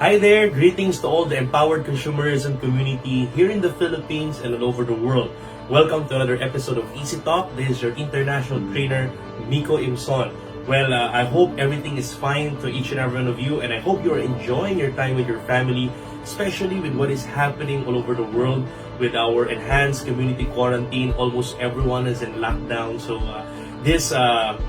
Hi there! Greetings to all the empowered consumerism community here in the Philippines and all over the world. Welcome to another episode of Easy Talk. This is your international trainer, Miko Imson. Well, I hope everything is fine to each and every one of you, and I hope you are enjoying your time with your family, especially with what is happening all over the world with our enhanced community quarantine. Almost everyone is in lockdown, so this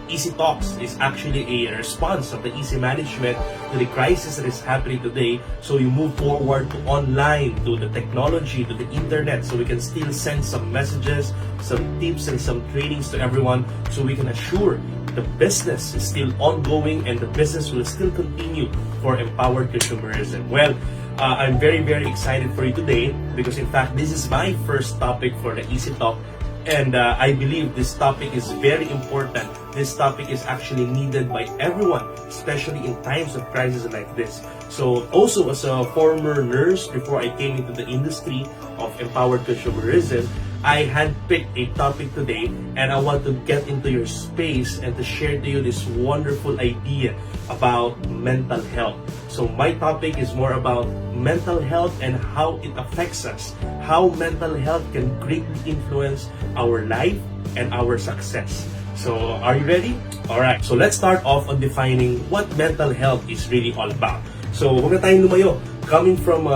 Easy Talks is actually a response of the Easy Management to the crisis that is happening today. So you move forward to online, to the technology, to the internet, so we can still send some messages, some tips, and some trainings to everyone, so we can assure the business is still ongoing and the business will still continue for empowered consumerism. Well, I'm very excited for you today because in fact this is my first topic for the Easy Talk. And I believe this topic is very important. This topic is actually needed by everyone, especially in times of crisis like this. So also as a former nurse before I came into the industry of empowered consumerism, I handpicked a topic today and I want to get into your space and to share to you this wonderful idea about mental health. So my topic is more about mental health and how it affects us, how mental health can greatly influence our life and our success. So are you ready? Alright, so let's start off on defining what mental health is really all about. So huwag na tayong lumayo. Coming from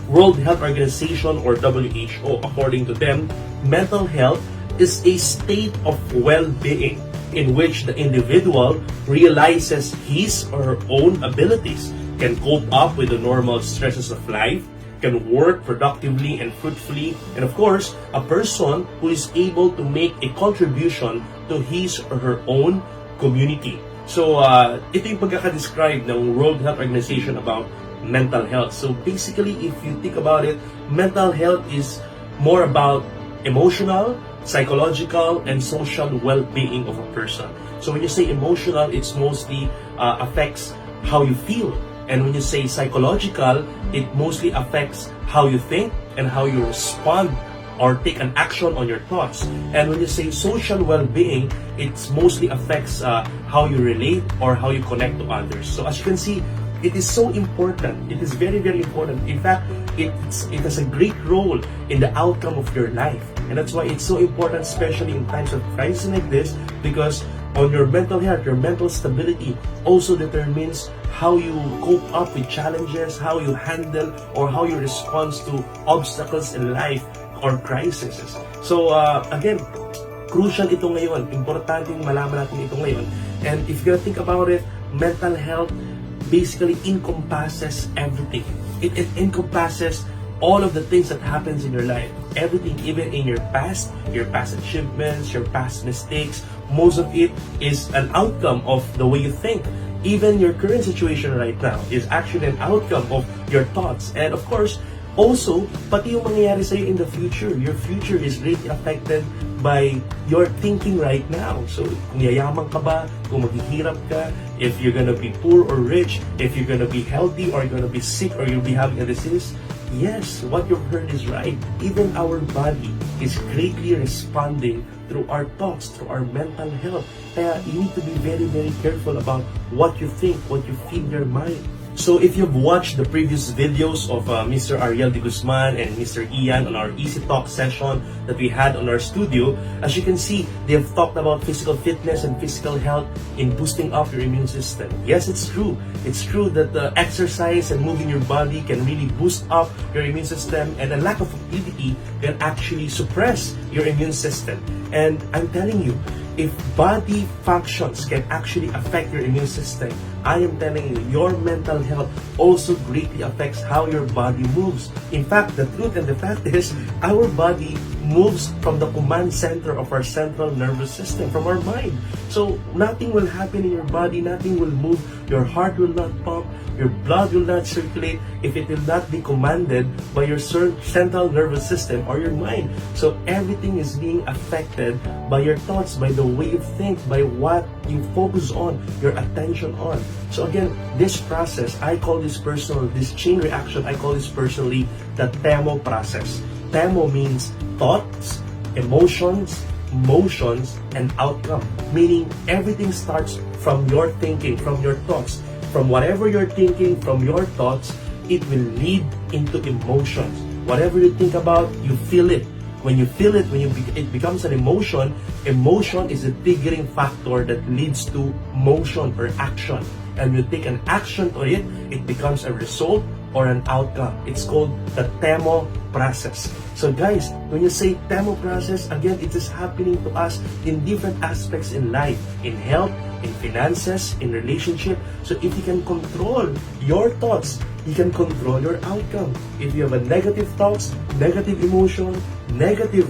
World Health Organization or WHO, according to them, mental health is a state of well-being in which the individual realizes his or her own abilities, can cope up with the normal stresses of life, can work productively and fruitfully, and of course, a person who is able to make a contribution to his or her own community. So, ito yung pagkaka-describe ng World Health Organization about mental health. So basically, if you think about it, mental health is more about emotional, psychological, and social well-being of a person. So when you say emotional, it's mostly affects how you feel. And when you say psychological, it mostly affects how you think and how you respond or take an action on your thoughts. And when you say social well-being, it mostly affects how you relate or how you connect to others. So as you can see, it is so important. It is very important. In fact, it has a great role in the outcome of your life. And that's why it's so important, especially in times of crisis like this, because on your mental health, your mental stability also determines how you cope up with challenges, how you handle or how you respond to obstacles in life or crises. So again, crucial ito ngayon. Importante malaman natin ito ngayon. And if you're gonna think about it, mental health basically encompasses everything. It encompasses all of the things that happens in your life. Everything, even in your past achievements, your past mistakes, most of it is an outcome of the way you think. Even your current situation right now is actually an outcome of your thoughts. And of course, also, pati yung mangyayari sa'yo in the future. Your future is greatly affected by your thinking right now. So, kung yayaman ka ba, kung maghihirap ka, if you're gonna be poor or rich, if you're gonna be healthy or you're gonna be sick or you'll be having a disease, yes, what you've heard is right. Even our body is greatly responding through our thoughts, through our mental health. Kaya you need to be very careful about what you think, what you feed your mind. So if you've watched the previous videos of Mr. Ariel de Guzman and Mr. Ian on our Easy Talk session that we had on our studio, as you can see, they have talked about physical fitness and physical health in boosting up your immune system. Yes, it's true. It's true that exercise and moving your body can really boost up your immune system, and a lack of activity can actually suppress your immune system. And I'm telling you, if body functions can actually affect your immune system, I am telling you, your mental health also greatly affects how your body moves. In fact, the truth and the fact is, our body moves from the command center of our central nervous system, from our mind. So nothing will happen in your body, nothing will move, your heart will not pump, your blood will not circulate if it will not be commanded by your central nervous system or your mind. So everything is being affected by your thoughts, by the way you think, by what you focus on, your attention on. So again, this process, I call this this chain reaction, I call this personally the TEMO process. TEMO means thoughts, emotions, motions, and outcome. Meaning everything starts from your thinking, from your thoughts. From whatever you're thinking, from your thoughts, it will lead into emotions. Whatever you think about, you feel it. When you feel it, it becomes an emotion. Emotion is a triggering factor that leads to motion or action. And you take an action to it, it becomes a result or an outcome. It's called the TEMO process. So guys, when you say TEMO process, again, it is happening to us in different aspects in life, in health, in finances, in relationship. So if you can control your thoughts, you can control your outcome. If you have a negative thoughts, negative emotion, negative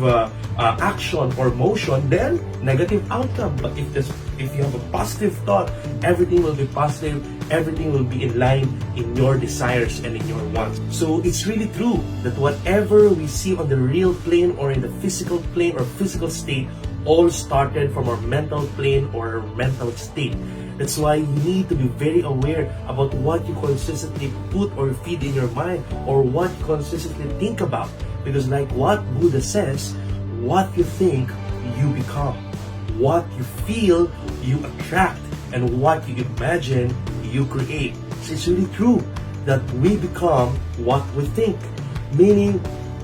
action or motion, then negative outcome. But if you have a positive thought, everything will be positive, everything will be in line in your desires and in your wants. So it's really true that whatever we see on the real plane or in the physical plane or physical state all started from our mental plane or our mental state. That's why you need to be very aware about what you consistently put or feed in your mind or what you consistently think about. Because like what Buddha says, what you think, you become. What you feel, you attract. And what you imagine, you create. So it's really true that we become what we think. Meaning,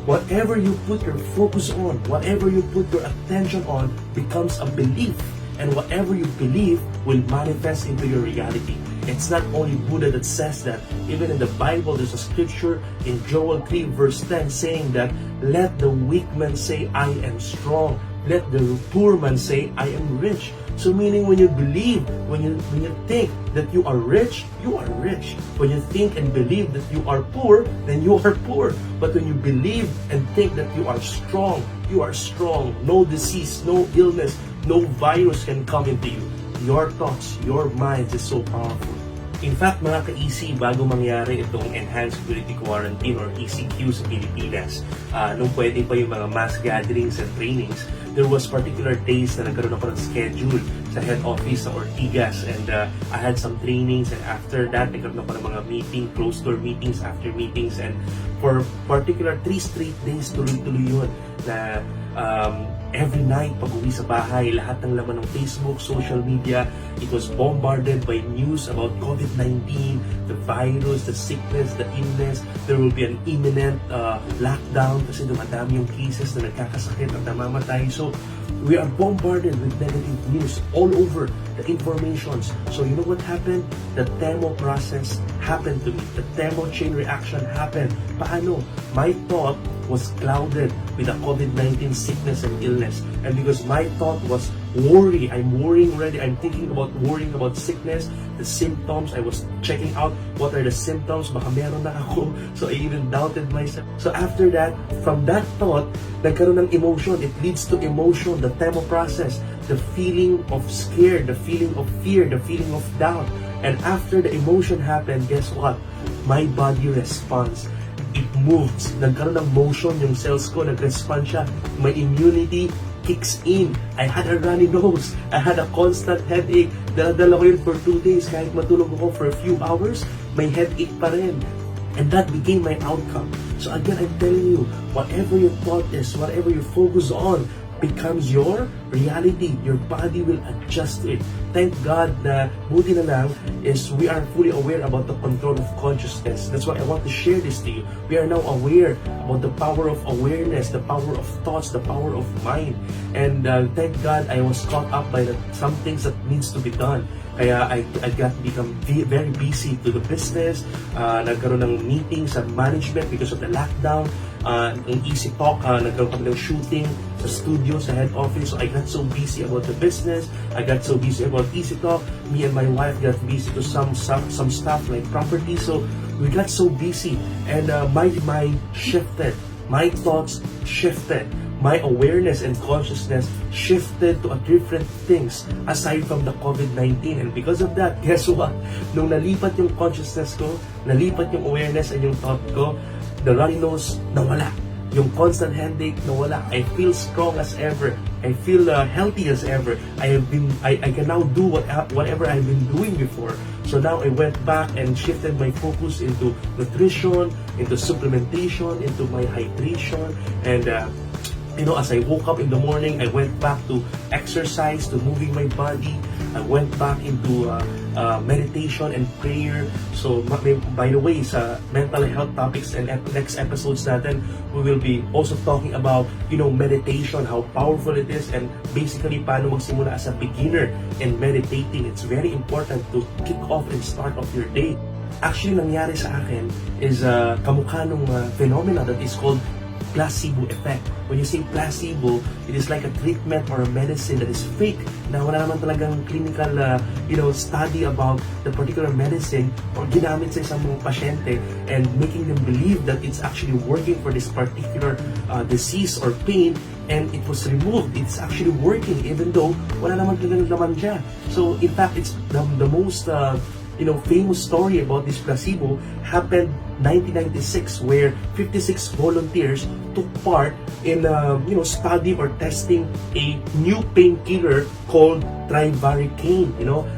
whatever you put your focus on, whatever you put your attention on becomes a belief. And whatever you believe will manifest into your reality. It's not only Buddha that says that. Even in the Bible, there's a scripture in Joel 3 verse 10 saying that, let the weak man say, I am strong. Let the poor man say, I am rich. So meaning when you believe, when you think that you are rich, you are rich. When you think and believe that you are poor, then you are poor. But when you believe and think that you are strong, you are strong. No disease, no illness, no virus can come into you. Your thoughts, your mind is so powerful. In fact, mga ka-EC, bago mangyari itong Enhanced Community Quarantine or ECQ sa Pilipinas, nung pwede pa yung mga mass gatherings and trainings, there was particular days na nagkaroon ako ng schedule sa head office sa Ortigas, and I had some trainings, and after that, nagkaroon ako ng mga meeting, closed-door meetings after meetings, and for particular 3 straight days, tuloy-tuloy yun na every night, pag uwi sa bahay, lahat ng laman ng Facebook, social media, it was bombarded by news about COVID-19, the virus, the sickness, the illness. There will be an imminent lockdown kasi dumadami yung cases na nagkakasakit at namamatay. So, we are bombarded with negative news all over the informations. So, you know what happened? The TEMO process happened to me. The TEMO chain reaction happened. Paano? My thought was clouded with a COVID-19 sickness and illness. And because my thought was worry, I'm worrying already, I'm thinking about worrying about sickness, the symptoms, I was checking out what are the symptoms, baka meron na ako. So I even doubted myself. So after that, from that thought, nagkaroon ng emotion. It leads to emotion, the TEMO process, the feeling of scare, the feeling of fear, the feeling of doubt. And after the emotion happened, guess what? My body responds. It moves. Nagkaroon ng motion yung cells ko, nag-respond siya. My immunity kicks in. I had a runny nose. I had a constant headache. Dala-dala ko yun for 2 days. Kahit matulog ako for a few hours, may headache pa rin. And that became my outcome. So again, I'm telling you, whatever your thought is, whatever you focus on, becomes your reality. Your body will adjust to it. Thank God na buti na lang is we are fully aware about the control of consciousness. That's why I want to share this to you. We are now aware about the power of awareness, the power of thoughts, the power of mind. And thank God I was caught up by some things that needs to be done. Kaya I become very busy to the business. Nagkaroon ng meetings sa management because of the lockdown. Yung Easy Talk, nagkaroon kami ng shooting sa studio, sa head office. So I got so busy about the business. I got so busy about Easy Talk. Me and my wife got busy to some stuff like property. So we got so busy. And my mind shifted. My thoughts shifted. My awareness and consciousness shifted to a different things aside from the COVID-19. And because of that, guess what? Nung nalipat yung consciousness ko, nalipat yung awareness and yung thought ko, the runny nose, nawala. Yung constant headache, nawala. I feel strong as ever. I feel healthy as ever. I can now do whatever I've been doing before. So now I went back and shifted my focus into nutrition, into supplementation, into my hydration, and as I woke up in the morning, I went back to exercise, to moving my body. I went back into meditation and prayer. So by the way, sa mental health topics and next episodes natin, we will be also talking about meditation, how powerful it is, and basically paano magsimula as a beginner in meditating. It's very important to kick off and start off your day. Actually, nangyari sa akin is kamukha nung phenomena that is called placebo effect. When you say placebo, it is like a treatment or a medicine that is fake, na wala naman talagang clinical study about the particular medicine or ginamit sa isang mga pasyente and making them believe that it's actually working for this particular disease or pain, and it was removed. It's actually working even though wala naman talagang laman siya. So in fact, it's the most famous story about this placebo happened 1996, where 56 volunteers took part in study or testing a new painkiller called trivaricane.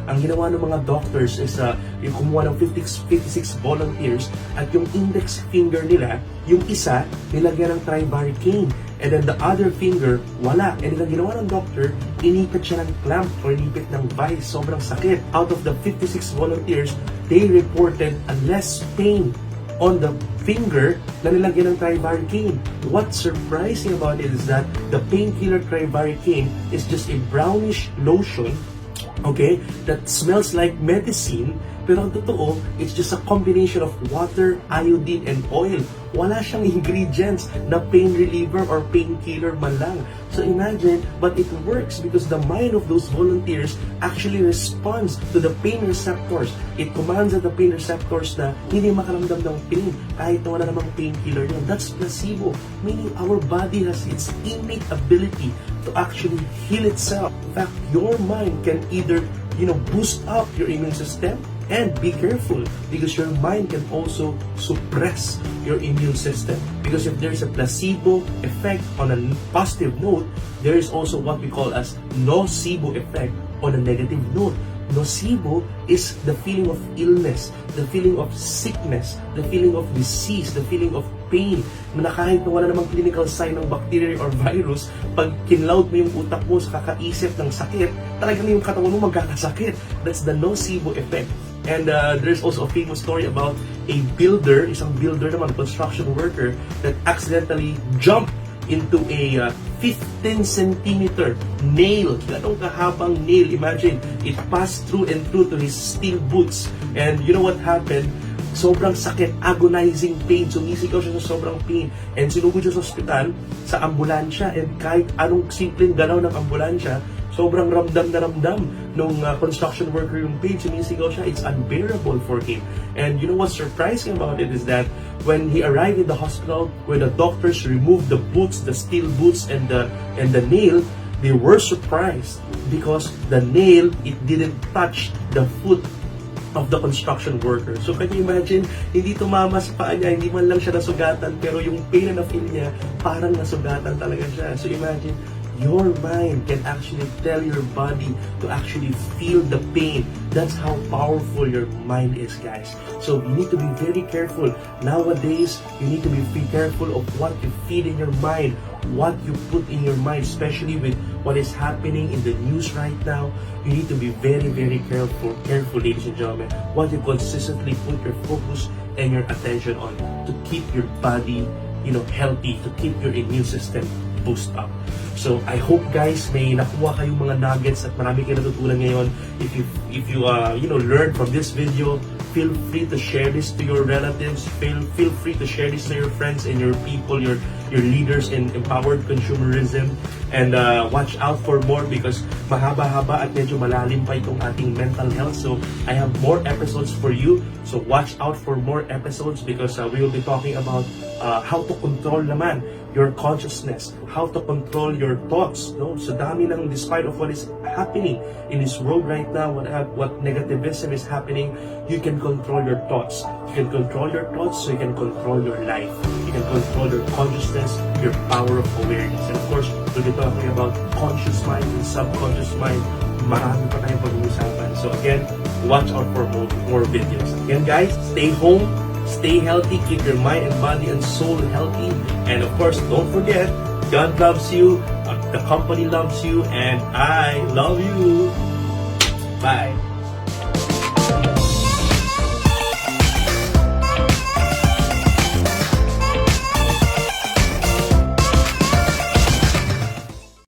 Ang ginawa ng mga doctors is yung kumuha ng 56 volunteers at yung index finger nila, yung isa nilagyan ng trivaricane, and then the other finger wala. And then ang ginawa ng doctor, inipit siya ng clamp or inipit ng vice. Sobrang sakit. Out of the 56 volunteers, they reported a less pain on the finger na nilagyan ng trivaricane. What's surprising about it is that the painkiller trivaricane is just a brownish lotion, okay, that smells like medicine, pero ang totoo, it's just a combination of water, iodine, and oil. Wala siyang ingredients na pain reliever or painkiller man lang. So imagine, but it works because the mind of those volunteers actually responds to the pain receptors. It commands at the pain receptors na hindi makaramdam ng pain kahit na wala namang painkiller yun. That's placebo, meaning our body has its innate ability to actually heal itself. In fact, your mind can either boost up your immune system, and be careful because your mind can also suppress your immune system. Because if there is a placebo effect on a positive note, there is also what we call as nocebo effect on a negative note. Nocebo is the feeling of illness, the feeling of sickness, the feeling of disease, the feeling of pain, na kahit na wala namang clinical sign ng bacteria or virus, pag kinloud mo yung utak mo sa kakaisip ng sakit, talagang yung katawan mo magkakasakit. That's the nocebo effect. And there's also a famous story about a builder, isang builder naman, construction worker, that accidentally jumped into a 15 centimeter nail. Ganong kahabang nail. Imagine, it passed through and through to his steel boots. And you know what happened? Sobrang sakit, agonizing pain. Sumisigaw siya sa sobrang pain. And sinugod siya sa ospital, sa ambulansya. And kahit anong simpleng galaw ng ambulansya, sobrang ramdam na ramdam nung construction worker yung pain, sumisigaw siya. It's unbearable for him. And you know what's surprising about it is that when he arrived in the hospital, when the doctors removed the boots, the steel boots, and the nail, they were surprised because the nail, it didn't touch the foot of the construction worker. So can you imagine, hindi tumama sa paa niya, hindi man lang siya nasugatan, pero yung pain na feel niya, parang nasugatan talaga siya. So imagine, your mind can actually tell your body to actually feel the pain. That's how powerful your mind is, guys. So you need to be very careful. Nowadays, you need to be careful of what you feed in your mind, what you put in your mind, especially with what is happening in the news right now. You need to be very, very careful, ladies and gentlemen, what you consistently put your focus and your attention on to keep your body, healthy, to keep your immune system boost up. So I hope, guys, may nakuha kayong mga nuggets at marami kayo natutunan ngayon. If you learn from this video, feel free to share this to your relatives. Feel free to share this to your friends and your people, your leaders in empowered consumerism. And watch out for more because mahaba-haba at medyo malalim pa itong ating mental health. So I have more episodes for you. So watch out for more episodes because we will be talking about how to control naman your consciousness, how to control your thoughts. So dami ng, despite of what is happening in this world right now, what negativism is happening, you can control your thoughts. You can control your thoughts so you can control your life. You can control your consciousness, your power of awareness. And of course, we'll be talking about conscious mind and subconscious mind. Marami pa tayong pag-uusapan. So again, watch out for more videos. Again, guys, stay home, stay healthy, keep your mind and body and soul healthy. And of course, don't forget, God loves you, the company loves you, and I love you. Bye.